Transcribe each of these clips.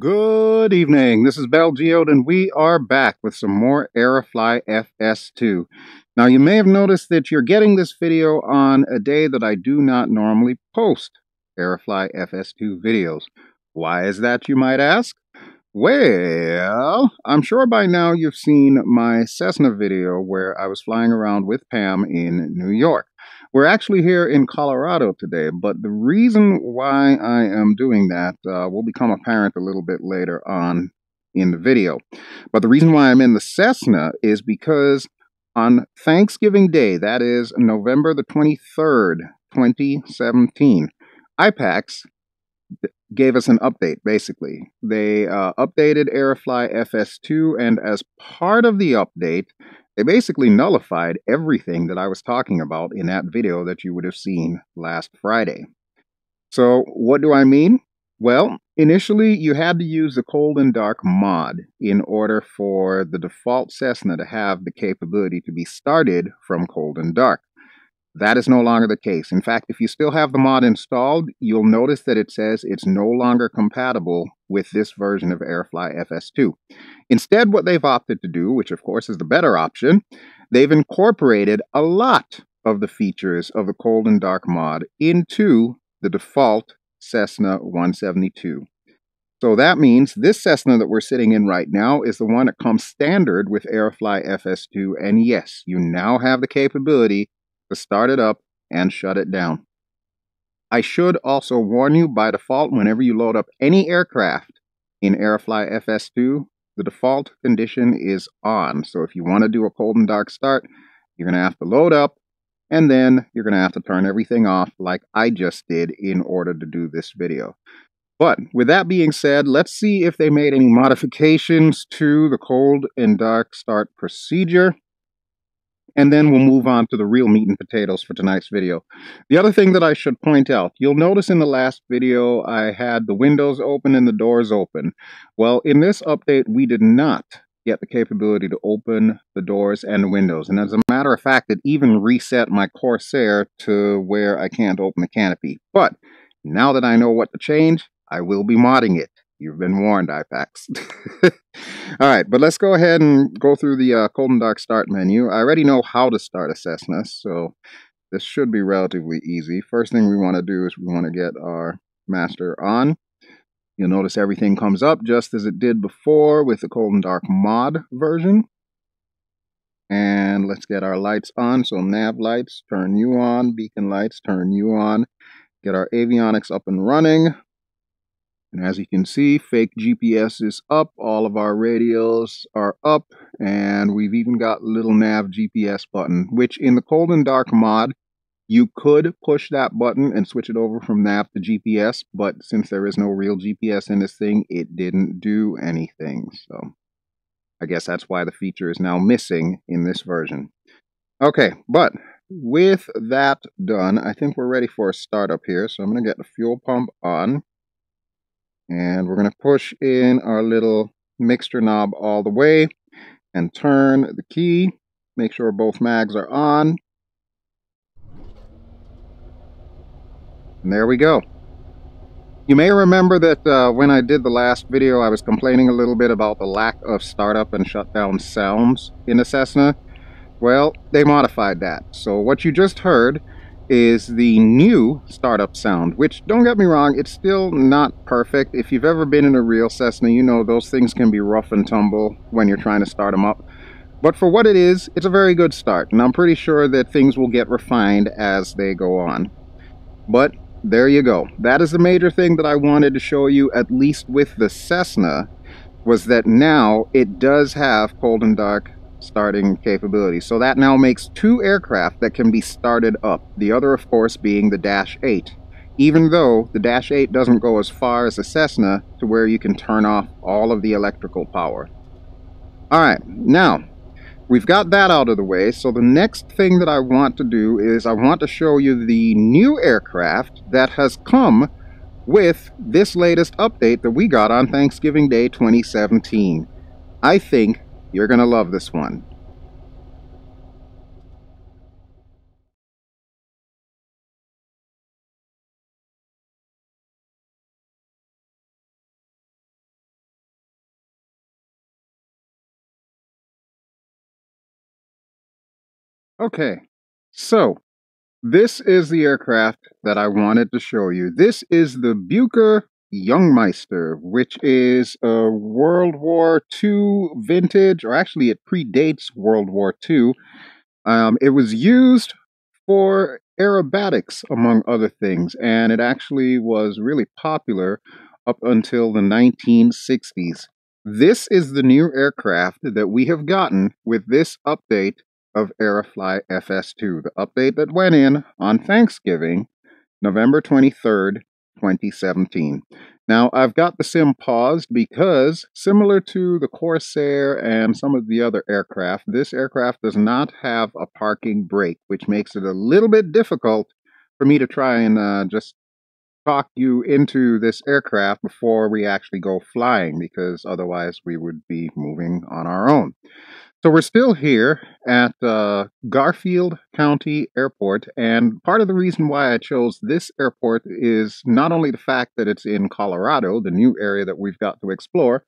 Good evening. This is BelGeode, and we are back with some more AeroFly FS2. Now, you may have noticed that you're getting this video on a day that I do not normally post AeroFly FS2 videos. Why is that, you might ask? Well, I'm sure by now you've seen my Cessna video where I was flying around with Pam in New York. We're actually here in Colorado today, but the reason why I am doing that will become apparent a little bit later on in the video. But the reason why I'm in the Cessna is because on Thanksgiving Day, that is November the 23rd, 2017, IPACS gave us an update, basically. They updated AeroFly FS2, and as part of the update, they basically nullified everything that I was talking about in that video that you would have seen last Friday. So what do I mean? Well, initially you had to use the cold and dark mod in order for the default Cessna to have the capability to be started from cold and dark. That is no longer the case. In fact, if you still have the mod installed, you'll notice that it says it's no longer compatible with this version of AeroFly FS2. Instead, what they've opted to do, which of course is the better option, they've incorporated a lot of the features of the cold and dark mod into the default Cessna 172. So that means this Cessna that we're sitting in right now is the one that comes standard with AeroFly FS2, and yes, you now have the capability to start it up and shut it down. I should also warn you, by default, whenever you load up any aircraft in AeroFly FS2, the default condition is on. So if you want to do a cold and dark start, you're going to have to load up, and then you're going to have to turn everything off like I just did in order to do this video. But with that being said, let's see if they made any modifications to the cold and dark start procedure. And then we'll move on to the real meat and potatoes for tonight's video. The other thing that I should point out, you'll notice in the last video I had the windows open and the doors open. Well, in this update, we did not get the capability to open the doors and the windows. And as a matter of fact, it even reset my Corsair to where I can't open the canopy. But now that I know what to change, I will be modding it. You've been warned, IPACS. All right, but let's go ahead and go through the cold and dark start menu. I already know how to start a Cessna, so this should be relatively easy. First thing we want to do is we want to get our master on. You'll notice everything comes up just as it did before with the cold and dark mod version. And let's get our lights on. So nav lights, turn you on. Beacon lights, turn you on. Get our avionics up and running. And as you can see, fake GPS is up, all of our radios are up, and we've even got a little nav GPS button, which in the cold and dark mod, you could push that button and switch it over from nav to GPS, but since there is no real GPS in this thing, it didn't do anything. So I guess that's why the feature is now missing in this version. Okay, but with that done, I think we're ready for a startup here. So I'm going to get the fuel pump on. And we're going to push in our little mixture knob all the way and turn the key. Make sure both mags are on. And there we go. You may remember that when I did the last video, I was complaining a little bit about the lack of startup and shutdown sounds in the Cessna. Well, they modified that. So what you just heard is the new startup sound, which, don't get me wrong, it's still not perfect. If you've ever been in a real Cessna, you know those things can be rough and tumble when you're trying to start them up. But for what it is, it's a very good start, and I'm pretty sure that things will get refined as they go on. But there you go. That is the major thing that I wanted to show you, at least with the Cessna, was that now it does have cold and dark starting capability. So that now makes two aircraft that can be started up. The other, of course, being the Dash 8. Even though the Dash 8 doesn't go as far as the Cessna to where you can turn off all of the electrical power. Alright, now, we've got that out of the way. So the next thing that I want to do is I want to show you the new aircraft that has come with this latest update that we got on Thanksgiving Day 2017. I think you're going to love this one. Okay, so this is the aircraft that I wanted to show you. This is the Buecker Jungmeister, which is a World War II vintage, or actually it predates World War II. It was used for aerobatics, among other things, and it actually was really popular up until the 1960s. This is the new aircraft that we have gotten with this update of AeroFly FS2, the update that went in on Thanksgiving, November 23rd, 2017. Now, I've got the sim paused because, similar to the Corsair and some of the other aircraft, this aircraft does not have a parking brake, which makes it a little bit difficult for me to try and just talk you into this aircraft before we actually go flying, because otherwise we would be moving on our own. So we're still here at Garfield County Airport, and part of the reason why I chose this airport is not only the fact that it's in Colorado, the new area that we've got to explore,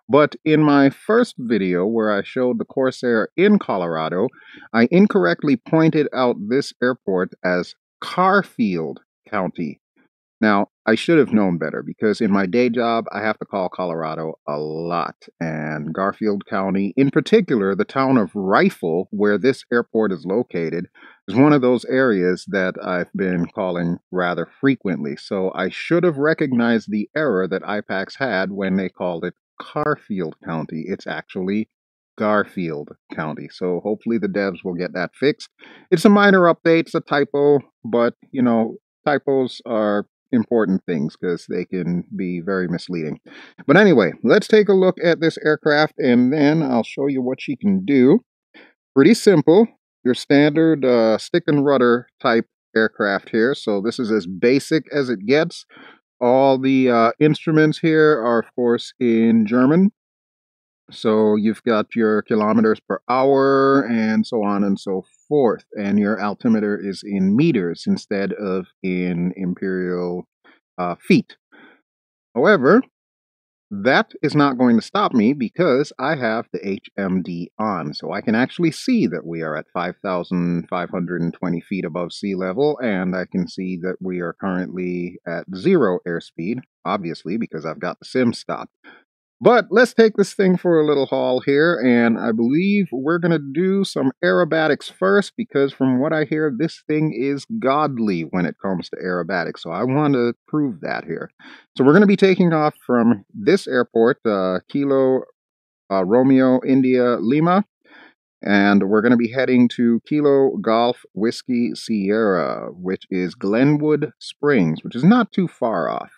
but in my first video where I showed the Corsair in Colorado, I incorrectly pointed out this airport as Garfield County. Now, I should have known better because in my day job, I have to call Colorado a lot. And Garfield County, in particular, the town of Rifle, where this airport is located, is one of those areas that I've been calling rather frequently. So I should have recognized the error that IPACS had when they called it Garfield County. It's actually Garfield County. So hopefully the devs will get that fixed. It's a minor update, it's a typo, but, you know, typos are important things because they can be very misleading. But anyway, let's take a look at this aircraft and then I'll show you what she can do. Pretty simple. Your standard stick and rudder type aircraft here. So this is as basic as it gets. All the instruments here are, of course, in German. So you've got your kilometers per hour and so on and so forth. And your altimeter is in meters instead of in imperial feet. However, that is not going to stop me because I have the HMD on. So I can actually see that we are at 5,520 feet above sea level, and I can see that we are currently at 0 airspeed, obviously, because I've got the sim stopped. But let's take this thing for a little haul here, and I believe we're going to do some aerobatics first, because from what I hear, this thing is godly when it comes to aerobatics, so I want to prove that here. So we're going to be taking off from this airport, Kilo Romeo India Lima, and we're going to be heading to Kilo Golf Whiskey Sierra, which is Glenwood Springs, which is not too far off.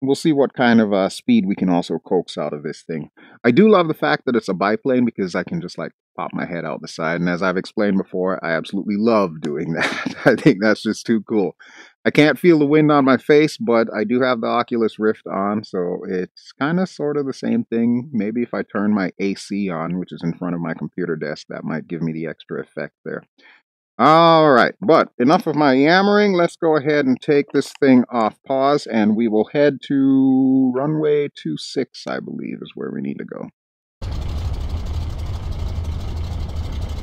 We'll see what kind of speed we can also coax out of this thing. I do love the fact that it's a biplane because I can just like pop my head out the side. And as I've explained before, I absolutely love doing that. I think that's just too cool. I can't feel the wind on my face, but I do have the Oculus Rift on. So it's kind of sort of the same thing. Maybe if I turn my AC on, which is in front of my computer desk, that might give me the extra effect there. All right, but enough of my yammering. Let's go ahead and take this thing off pause, and we will head to runway 26, I believe, is where we need to go.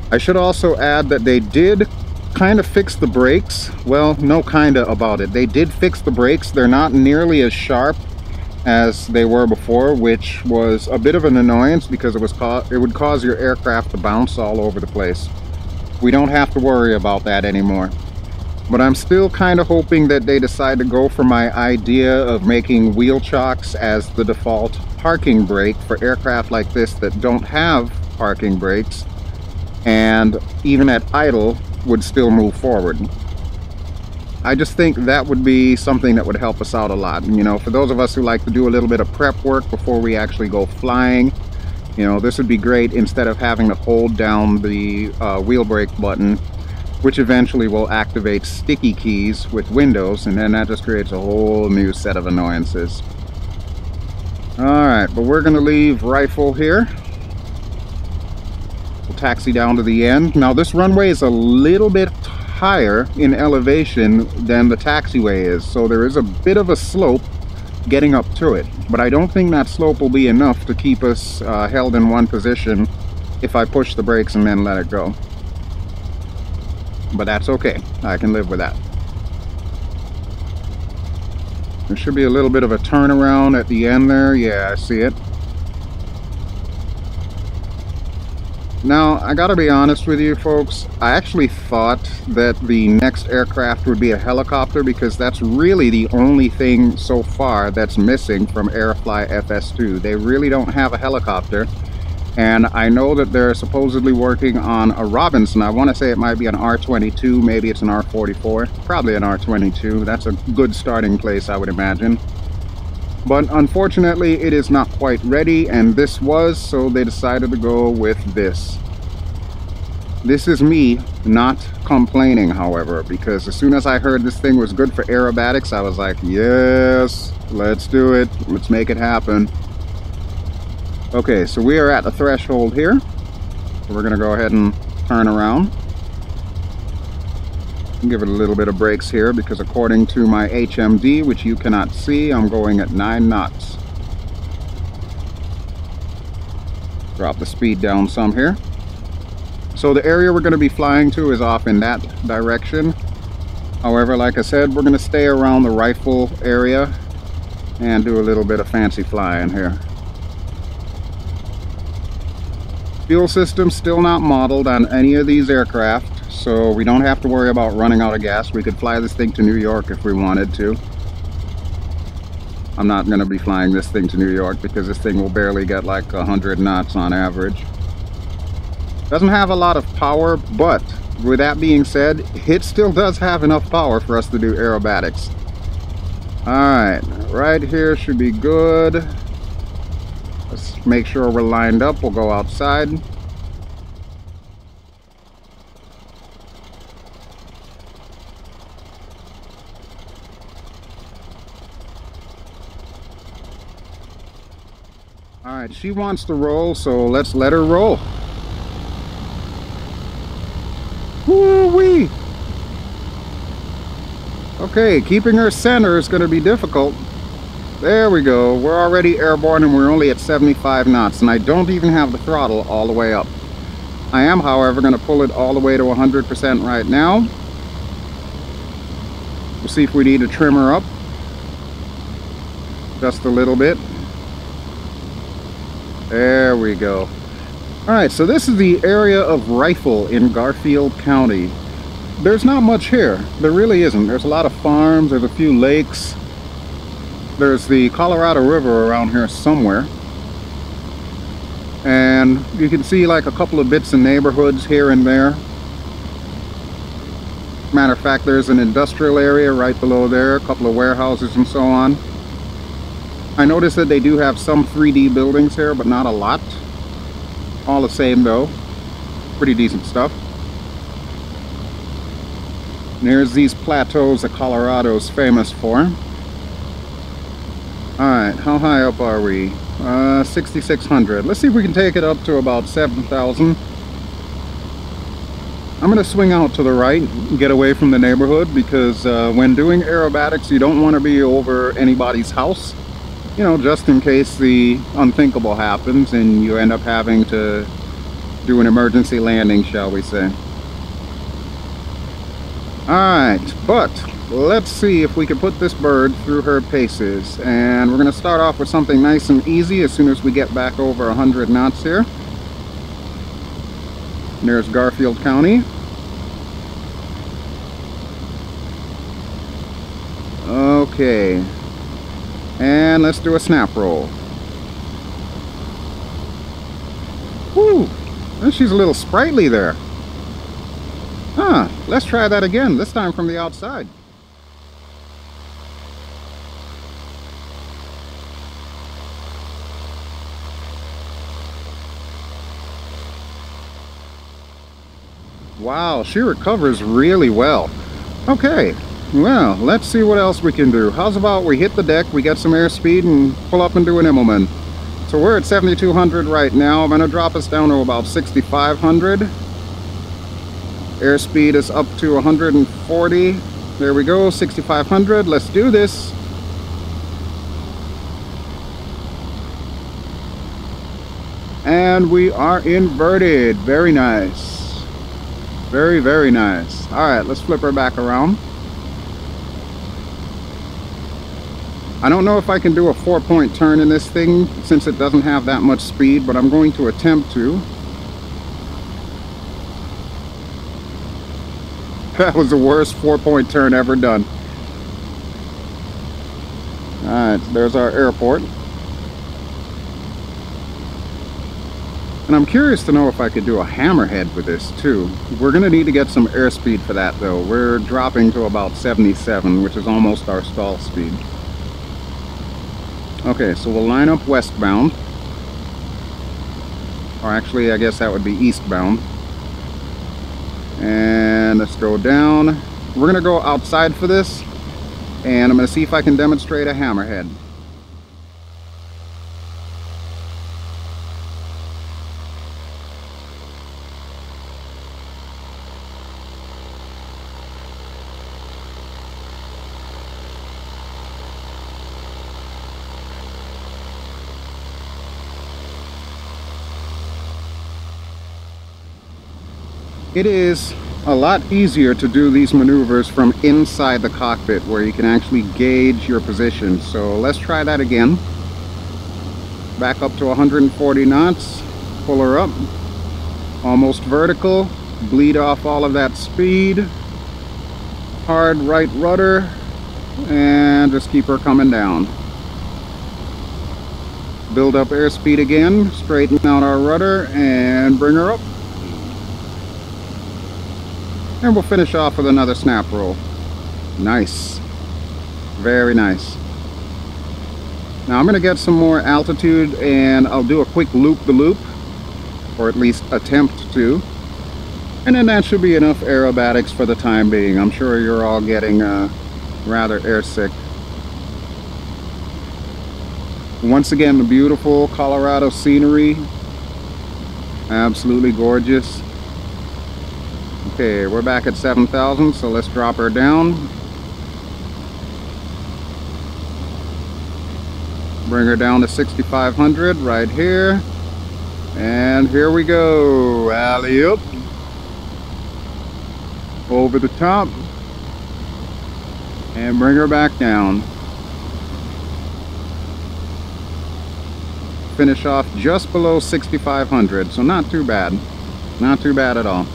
I should also add that they did kind of fix the brakes. Well, no kinda about it. They did fix the brakes. They're not nearly as sharp as they were before, which was a bit of an annoyance because it would cause your aircraft to bounce all over the place. We don't have to worry about that anymore. But I'm still kind of hoping that they decide to go for my idea of making wheel chocks as the default parking brake for aircraft like this that don't have parking brakes, and even at idle would still move forward. I just think that would be something that would help us out a lot. You know, for those of us who like to do a little bit of prep work before we actually go flying, you know, this would be great instead of having to hold down the wheel brake button, which eventually will activate sticky keys with Windows, and then that just creates a whole new set of annoyances. Alright, but we're going to leave Rifle here. We'll taxi down to the end. Now this runway is a little bit higher in elevation than the taxiway is, so there is a bit of a slope getting up to it, but I don't think that slope will be enough to keep us held in one position if I push the brakes and then let it go. but that's okay. I can live with that. There should be a little bit of a turnaround at the end there. Yeah, I see it. Now, I gotta be honest with you folks, I actually thought that the next aircraft would be a helicopter because that's really the only thing so far that's missing from AeroFly FS2. They really don't have a helicopter, and I know that they're supposedly working on a Robinson. I want to say it might be an R-22, maybe it's an R-44, probably an R-22. That's a good starting place, I would imagine. But unfortunately, it is not quite ready, and this was, so they decided to go with this. This is me not complaining, however, because as soon as I heard this thing was good for aerobatics, I was like, yes, let's do it. Let's make it happen. Okay, so we are at the threshold here. So we're going to go ahead and turn around. Give it a little bit of brakes here because according to my HMD, which you cannot see, I'm going at 9 knots. Drop the speed down some here. So the area we're going to be flying to is off in that direction. However, like I said, we're going to stay around the rifle area and do a little bit of fancy flying here. Fuel system still not modeled on any of these aircraft. So we don't have to worry about running out of gas. We could fly this thing to New York if we wanted to. I'm not going to be flying this thing to New York because this thing will barely get like 100 knots on average. Doesn't have a lot of power, but with that being said, it still does have enough power for us to do aerobatics. Alright, right here should be good. Let's make sure we're lined up. We'll go outside. Alright, she wants to roll, so let's let her roll. Woo-wee! Okay, keeping her center is going to be difficult. There we go. We're already airborne and we're only at 75 knots, and I don't even have the throttle all the way up. I am, however, going to pull it all the way to 100% right now. We'll see if we need to trim her up just a little bit. There we go. Alright, so this is the area of Rifle in Garfield County. There's not much here. There really isn't. There's a lot of farms, there's a few lakes. There's the Colorado River around here somewhere. And you can see like a couple of bits of neighborhoods here and there. Matter of fact, there's an industrial area right below there, a couple of warehouses and so on. I noticed that they do have some 3D buildings here, but not a lot. All the same though, pretty decent stuff. And there's these plateaus that Colorado's famous for. Alright, how high up are we? 6,600. Let's see if we can take it up to about 7,000. I'm going to swing out to the right and get away from the neighborhood because when doing aerobatics you don't want to be over anybody's house. You know, just in case the unthinkable happens and you end up having to do an emergency landing, shall we say. Alright, but let's see if we can put this bird through her paces. And we're going to start off with something nice and easy as soon as we get back over 100 knots here. There's Garfield County. Okay. And let's do a snap roll. Whew, she's a little sprightly there. Huh, let's try that again, this time from the outside. Wow, she recovers really well. Okay. Well, let's see what else we can do. How's about we hit the deck, we get some airspeed, and pull up and do an Immelman. So we're at 7,200 right now. I'm going to drop us down to about 6,500. Airspeed is up to 140. There we go, 6,500. Let's do this. And we are inverted. Very nice. Very, very nice. All right, let's flip her back around. I don't know if I can do a 4-point turn in this thing since it doesn't have that much speed, but I'm going to attempt to. That was the worst 4-point turn ever done. Alright, there's our airport. And I'm curious to know if I could do a hammerhead with this too. We're going to need to get some airspeed for that though. We're dropping to about 77, which is almost our stall speed. Okay, so we'll line up westbound. Or actually, I guess that would be eastbound. And let's go down. We're going to go outside for this. And I'm going to see if I can demonstrate a hammerhead. It is a lot easier to do these maneuvers from inside the cockpit where you can actually gauge your position. So let's try that again. Back up to 140 knots, pull her up, almost vertical, bleed off all of that speed, hard right rudder, and just keep her coming down. Build up airspeed again, straighten out our rudder, and bring her up. And we'll finish off with another snap roll. Nice. Very nice. Now I'm going to get some more altitude and I'll do a quick loop-the-loop, or at least attempt to. And then that should be enough aerobatics for the time being. I'm sure you're all getting rather airsick. Once again, the beautiful Colorado scenery. Absolutely gorgeous. Okay, we're back at 7,000, so let's drop her down. Bring her down to 6,500 right here. And here we go. Alley-oop. Over the top. And bring her back down. Finish off just below 6,500, so not too bad. Not too bad at all.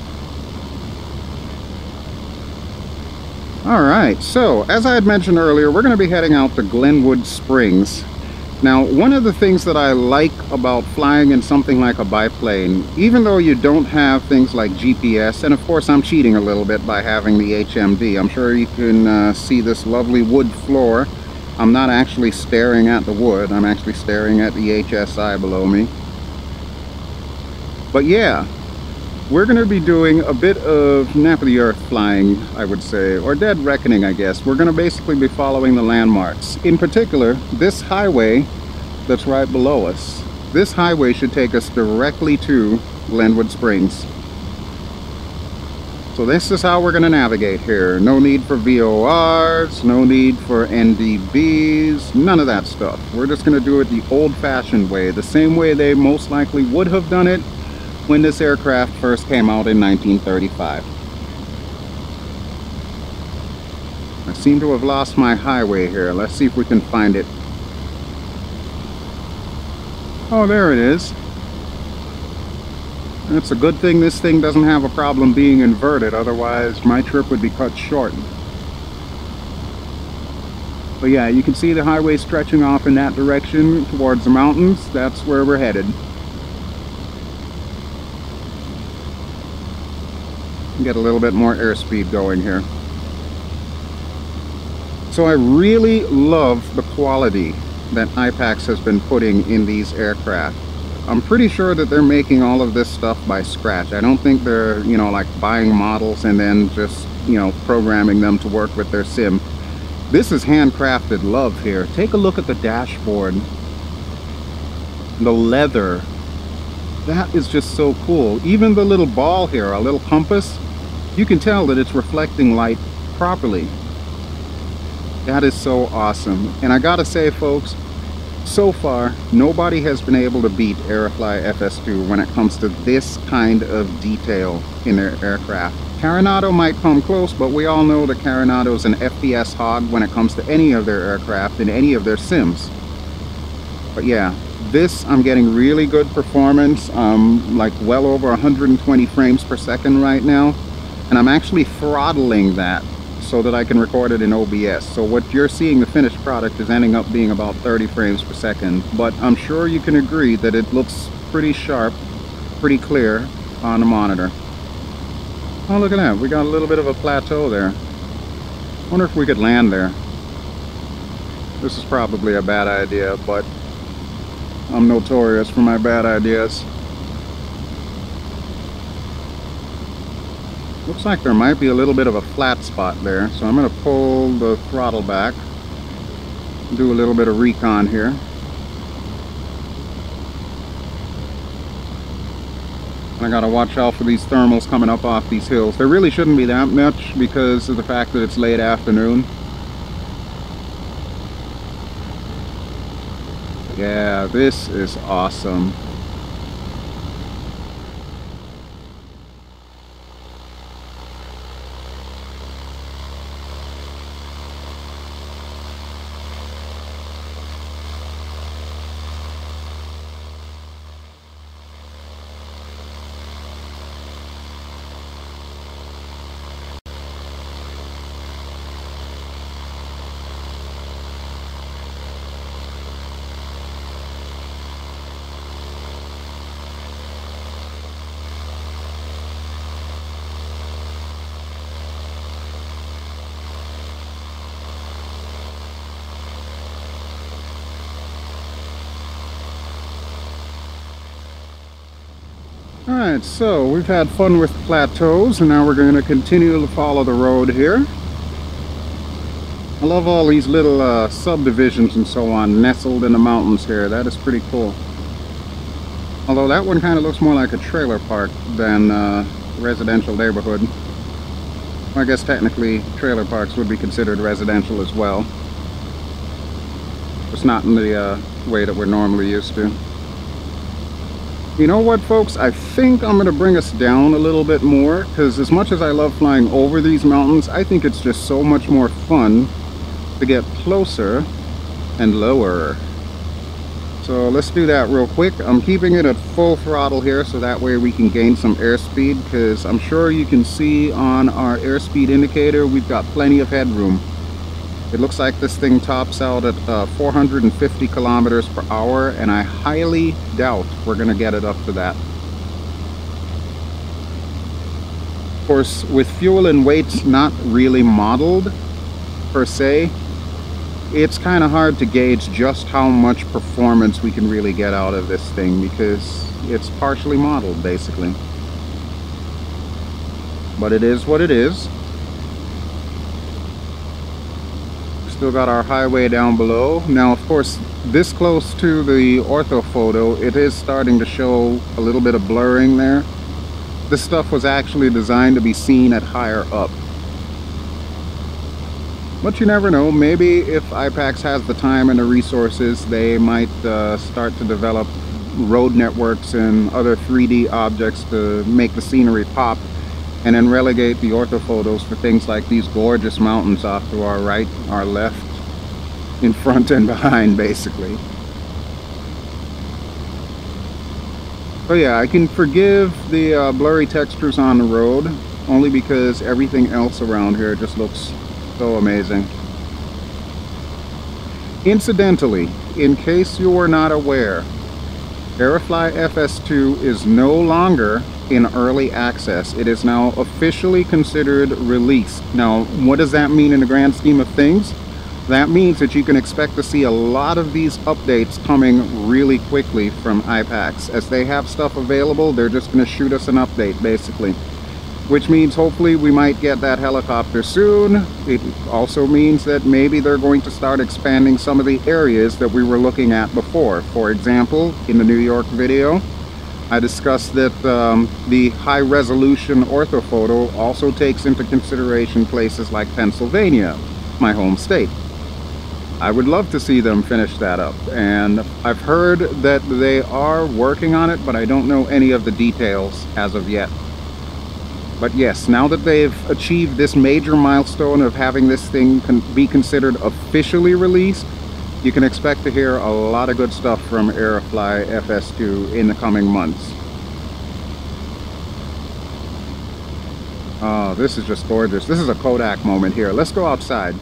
Alright, so as I had mentioned earlier, we're going to be heading out to Glenwood Springs. Now, one of the things that I like about flying in something like a biplane, even though you don't have things like GPS, and of course I'm cheating a little bit by having the HMD. I'm sure you can see this lovely wood floor. I'm not actually staring at the wood, I'm actually staring at the HSI below me. But yeah, we're going to be doing a bit of nap of the earth flying, I would say, or dead reckoning, I guess. We're going to basically be following the landmarks. In particular, this highway that's right below us. This highway should take us directly to Glenwood Springs. So this is how we're going to navigate here. No need for VORs, no need for NDBs, none of that stuff. We're just going to do it the old-fashioned way, the same way they most likely would have done it when this aircraft first came out in 1935. I seem to have lost my highway here. Let's see if we can find it. Oh, there it is. It's a good thing this thing doesn't have a problem being inverted, otherwise my trip would be cut short. But yeah, you can see the highway stretching off in that direction towards the mountains. That's where we're headed. Get a little bit more airspeed going here. So I really love the quality that IPACS has been putting in these aircraft. I'm pretty sure that they're making all of this stuff by scratch. I don't think they're, you know, like buying models and then just, you know, programming them to work with their sim. This is handcrafted love here. Take a look at the dashboard. The leather. That is just so cool. Even the little ball here, our little compass, you can tell that it's reflecting light properly. That is so awesome. And I gotta say, folks, So far, nobody has been able to beat AeroFly FS2 when it comes to this kind of detail in their aircraft. Carenado might come close, but we all know that Carenado is an FPS hog when it comes to any of their aircraft in any of their sims. But yeah, this, I'm getting really good performance, like well over 120 frames per second right now, and I'm actually throttling that so that I can record it in OBS. So what you're seeing, the finished product, is ending up being about 30 frames per second, but I'm sure you can agree that it looks pretty sharp, pretty clear on the monitor. Oh, look at that, we got a little bit of a plateau there. Wonder if we could land there. This is probably a bad idea, but I'm notorious for my bad ideas. Looks like there might be a little bit of a flat spot there, so I'm going to pull the throttle back, do a little bit of recon here. I gotta watch out for these thermals coming up off these hills. There really shouldn't be that much because of the fact that it's late afternoon. Yeah, this is awesome. Alright, so we've had fun with plateaus, and now we're going to continue to follow the road here. I love all these little subdivisions and so on nestled in the mountains here. That is pretty cool. Although that one kind of looks more like a trailer park than a residential neighborhood. I guess technically trailer parks would be considered residential as well. Just not in the way that we're normally used to. You know what, folks? I think I'm going to bring us down a little bit more, because as much as I love flying over these mountains, I think it's just so much more fun to get closer and lower. So let's do that real quick. I'm keeping it at full throttle here so that way we can gain some airspeed, because I'm sure you can see on our airspeed indicator we've got plenty of headroom. It looks like this thing tops out at 450 kilometers per hour, and I highly doubt we're going to get it up to that. Of course, with fuel and weights not really modeled per se, it's kind of hard to gauge just how much performance we can really get out of this thing, because it's partially modeled basically. But it is what it is. Still got our highway down below. Now, of course, this close to the orthophoto, it is starting to show a little bit of blurring there. This stuff was actually designed to be seen at higher up. But you never know, maybe if IPACS has the time and the resources, they might start to develop road networks and other 3D objects to make the scenery pop, and then relegate the orthophotos for things like these gorgeous mountains off to our right, our left, in front and behind, basically. So yeah, I can forgive the blurry textures on the road, only because everything else around here just looks so amazing. Incidentally, in case you were not aware, AeroFly FS2 is no longer in early access. It is now officially considered released. Now, what does that mean in the grand scheme of things? That means that you can expect to see a lot of these updates coming really quickly from IPACS. As they have stuff available, they're just going to shoot us an update, basically. Which means hopefully we might get that helicopter soon. It also means that maybe they're going to start expanding some of the areas that we were looking at before. For example, in the New York video, I discussed that the high-resolution orthophoto also takes into consideration places like Pennsylvania, my home state. I would love to see them finish that up, and I've heard that they are working on it, but I don't know any of the details as of yet. But yes, now that they've achieved this major milestone of having this thing be considered officially released, you can expect to hear a lot of good stuff from AeroFly FS2 in the coming months. Oh, this is just gorgeous. This is a Kodak moment here. Let's go outside.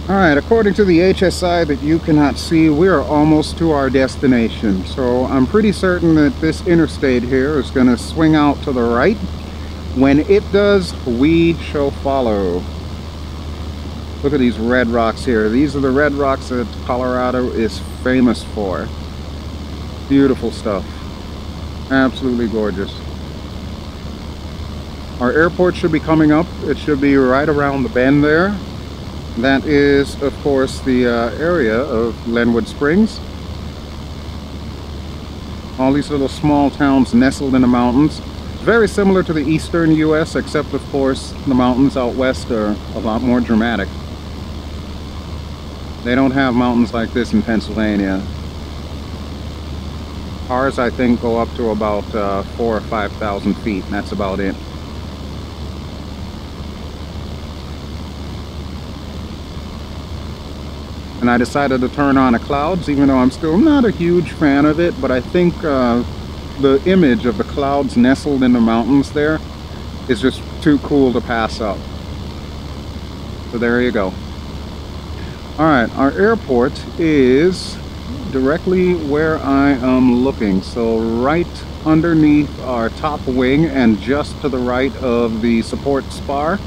Alright, according to the HSI that you cannot see, we are almost to our destination. So I'm pretty certain that this interstate here is going to swing out to the right. When it does, we shall follow. Look at these red rocks here. These are the red rocks that Colorado is famous for. Beautiful stuff. Absolutely gorgeous. Our airport should be coming up. It should be right around the bend there. That is, of course, the area of Glenwood Springs. All these little small towns nestled in the mountains. Very similar to the eastern US, except, of course, the mountains out west are a lot more dramatic. They don't have mountains like this in Pennsylvania. Ours, I think, go up to about 4,000 or 5,000 feet, and that's about it. And I decided to turn on the clouds, even though I'm still not a huge fan of it, but I think the image of the clouds nestled in the mountains there is just too cool to pass up. So there you go. Alright, our airport is directly where I am looking. So right underneath our top wing and just to the right of the support spar,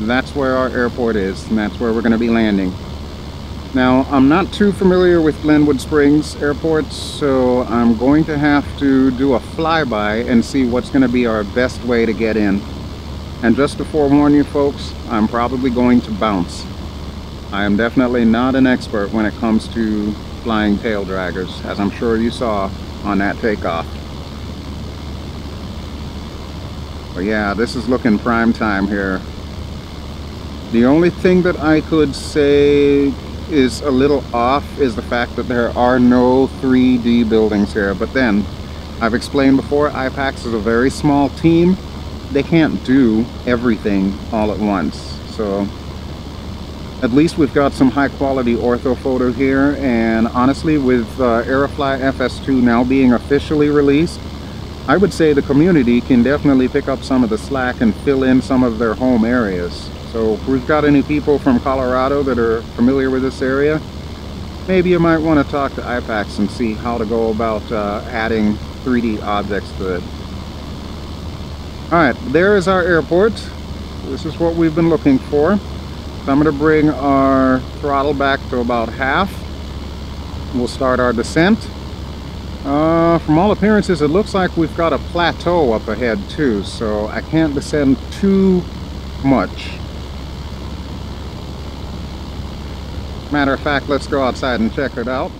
that's where our airport is, and that's where we're going to be landing. Now, I'm not too familiar with Glenwood Springs Airport, so I'm going to have to do a flyby and see what's going to be our best way to get in. And just to forewarn you folks, I'm probably going to bounce. I am definitely not an expert when it comes to flying tail draggers, as I'm sure you saw on that takeoff. But yeah, this is looking prime time here. The only thing that I could say is a little off is the fact that there are no 3D buildings here. But then, I've explained before, IPACS is a very small team. They can't do everything all at once. So, at least we've got some high quality ortho photo here. And honestly, with AeroFly FS2 now being officially released, I would say the community can definitely pick up some of the slack and fill in some of their home areas. So if we've got any people from Colorado that are familiar with this area, maybe you might want to talk to IPACS and see how to go about adding 3D objects to it. Alright, there is our airport. This is what we've been looking for. So I'm going to bring our throttle back to about half. We'll start our descent. From all appearances, it looks like we've got a plateau up ahead too, so I can't descend too much. Matter of fact, let's go outside and check it out.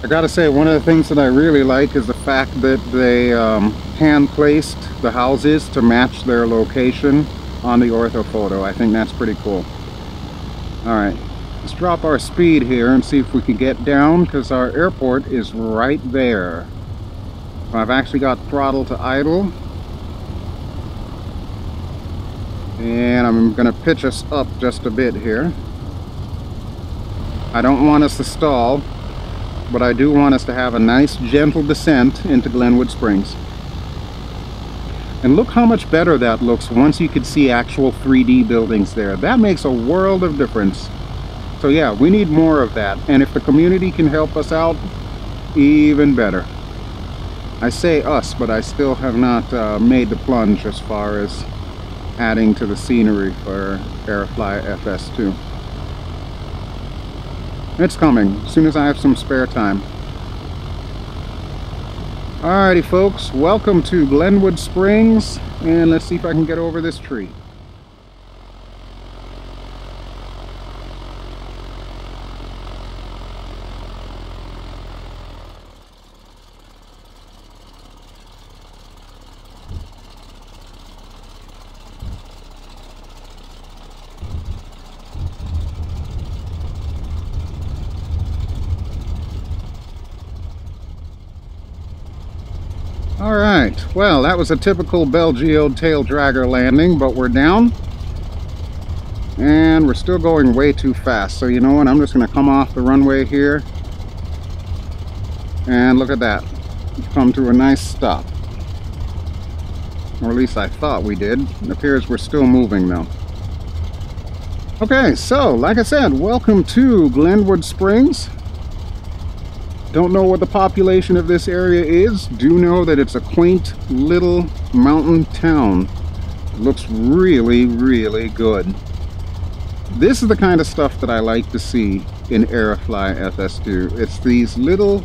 I gotta say, one of the things that I really like is the fact that they hand-placed the houses to match their location on the orthophoto. I think that's pretty cool. Alright, let's drop our speed here and see if we can get down, because our airport is right there. I've actually got throttle to idle. And I'm going to pitch us up just a bit here. I don't want us to stall, but I do want us to have a nice gentle descent into Glenwood Springs. And look how much better that looks once you could see actual 3D buildings there. That makes a world of difference. So yeah, we need more of that. And if the community can help us out, even better. I say us, but I still have not made the plunge as far as adding to the scenery for AeroFly FS2. It's coming as soon as I have some spare time. Alrighty folks, welcome to Glenwood Springs, and let's see if I can get over this tree. Alright, well, that was a typical BelGeode tail dragger landing, but we're down. And we're still going way too fast. So you know what, I'm just going to come off the runway here. And look at that. We've come to a nice stop. Or at least I thought we did. It appears we're still moving though. Okay, so, like I said, welcome to Glenwood Springs. Don't know what the population of this area is. Do know that it's a quaint little mountain town. It looks really, really good. This is the kind of stuff that I like to see in AeroFly FS2. It's these little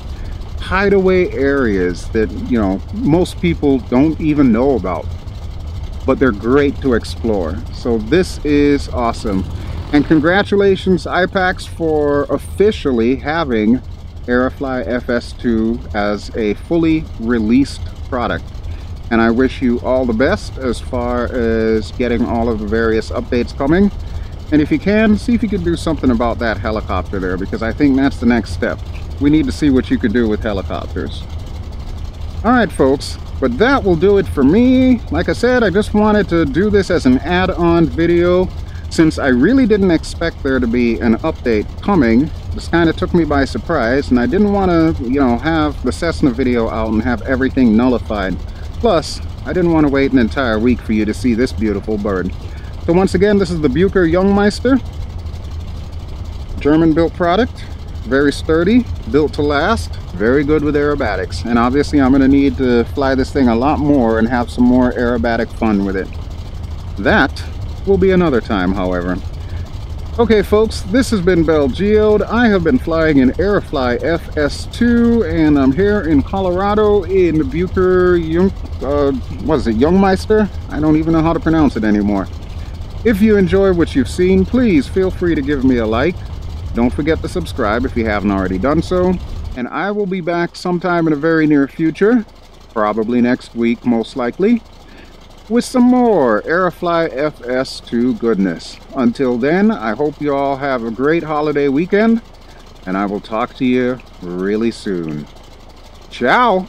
hideaway areas that, you know, most people don't even know about, but they're great to explore. So this is awesome. And congratulations IPACS for officially having AeroFly FS2 as a fully released product, and I wish you all the best as far as getting all of the various updates coming. And if you can, see if you can do something about that helicopter there, because I think that's the next step. We need to see what you could do with helicopters. Alright folks, but that will do it for me. Like I said, I just wanted to do this as an add-on video, since I really didn't expect there to be an update coming. This kind of took me by surprise, and I didn't want to, you know, have the Cessna video out and have everything nullified. Plus, I didn't want to wait an entire week for you to see this beautiful bird. So once again, this is the Buecker Jungmeister. German-built product, very sturdy, built to last, very good with aerobatics. And obviously I'm going to need to fly this thing a lot more and have some more aerobatic fun with it. That will be another time, however. Okay folks, this has been BelGeode. I have been flying in AeroFly FS2, and I'm here in Colorado in the Buecker Jungmeister? I don't even know how to pronounce it anymore. If you enjoy what you've seen, please feel free to give me a like. Don't forget to subscribe if you haven't already done so. And I will be back sometime in the very near future, probably next week most likely, with some more AeroFly FS2 goodness. Until then, I hope you all have a great holiday weekend, and I will talk to you really soon. Ciao!